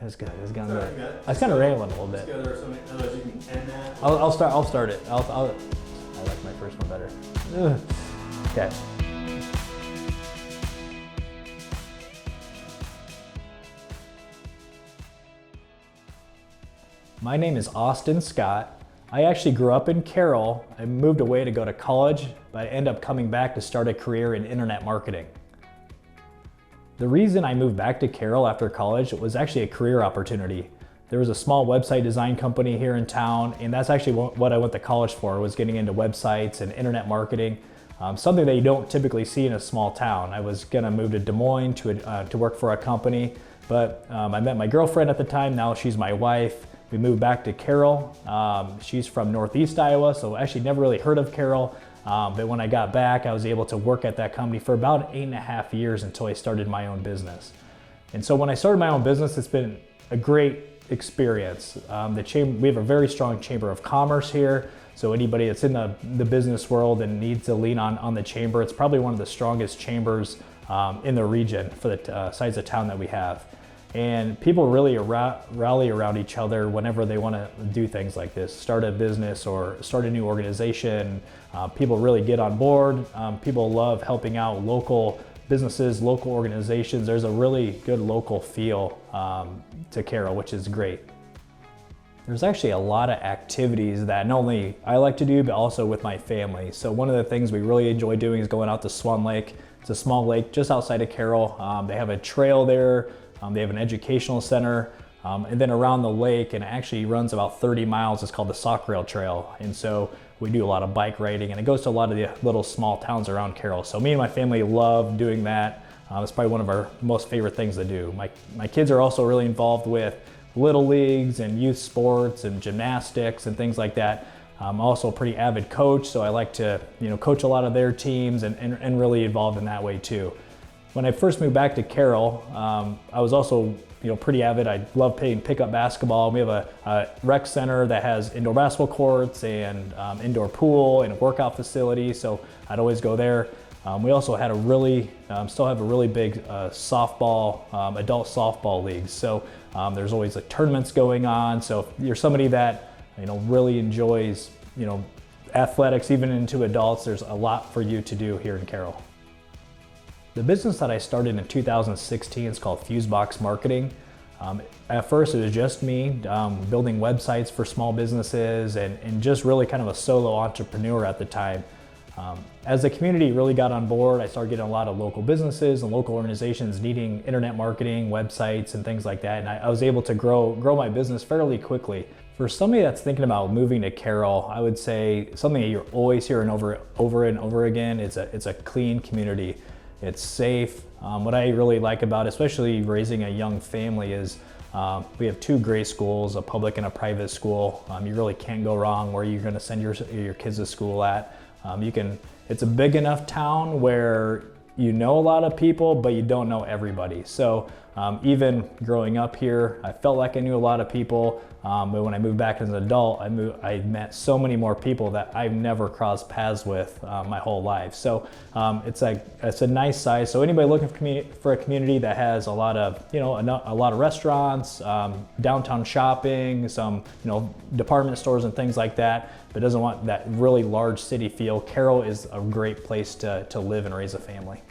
It's good. It's gone Sorry, good. I was kind of rambling a little bit. Otherwise you can end that. I'll start it. I like my first one better. Ugh. Okay. My name is Austin Scott. I actually grew up in Carroll. I moved away to go to college, but I ended up coming back to start a career in internet marketing. The reason I moved back to Carroll after college was actually a career opportunity. There was a small website design company here in town, and that's actually what I went to college for, was getting into websites and internet marketing. Something that you don't typically see in a small town. I was gonna move to Des Moines to work for a company, but I met my girlfriend at the time. Now she's my wife. We moved back to Carroll. She's from Northeast Iowa, so actually never really heard of Carroll. But when I got back, I was able to work at that company for about 8.5 years until I started my own business. And so when I started my own business, it's been a great experience. We have a very strong chamber of commerce here. So anybody that's in the business world and needs to lean on the chamber, it's probably one of the strongest chambers in the region for the size of town that we have. And people really rally around each other whenever they want to do things like this, start a business or start a new organization. People really get on board. People love helping out local businesses, local organizations. There's a really good local feel to Carroll, which is great. There's actually a lot of activities that not only I like to do, but also with my family. So one of the things we really enjoy doing is going out to Swan Lake. It's a small lake just outside of Carroll. They have a trail there. They have an educational center, and then around the lake, and it actually runs about 30 miles. It's called the Sockrail Trail. And so we do a lot of bike riding, and it goes to a lot of the little small towns around Carroll. So me and my family love doing that. It's probably one of our most favorite things to do. My kids are also really involved with little leagues and youth sports and gymnastics and things like that. I'm also a pretty avid coach, so I like to coach a lot of their teams and really involved in that way too. When I first moved back to Carroll, I was also pretty avid. I love playing pickup basketball. We have a rec center that has indoor basketball courts and indoor pool and a workout facility, so I'd always go there. We also had still have a really big softball, adult softball league. So there's always like tournaments going on. So if you're somebody that really enjoys athletics, even into adults, there's a lot for you to do here in Carroll. The business that I started in 2016 is called Fusebox Marketing. At first it was just me building websites for small businesses and just really kind of a solo entrepreneur at the time. As the community really got on board, I started getting a lot of local businesses and local organizations needing internet marketing, websites and things like that, and I was able to grow my business fairly quickly. For somebody that's thinking about moving to Carroll, I would say something that you're always hearing over and over again, it's a clean community. It's safe. What I really like about it, especially raising a young family, is we have 2 great schools, a public and a private school. You really can't go wrong where you're going to send your kids to school at. It's a big enough town where you know a lot of people, but you don't know everybody. So even growing up here, I felt like I knew a lot of people, but when I moved back as an adult, I met so many more people that I've never crossed paths with my whole life. So it's a nice size. So anybody looking for a community that has a lot of restaurants, downtown shopping, some department stores and things like that, but doesn't want that really large city feel, Carroll is a great place to live and raise a family.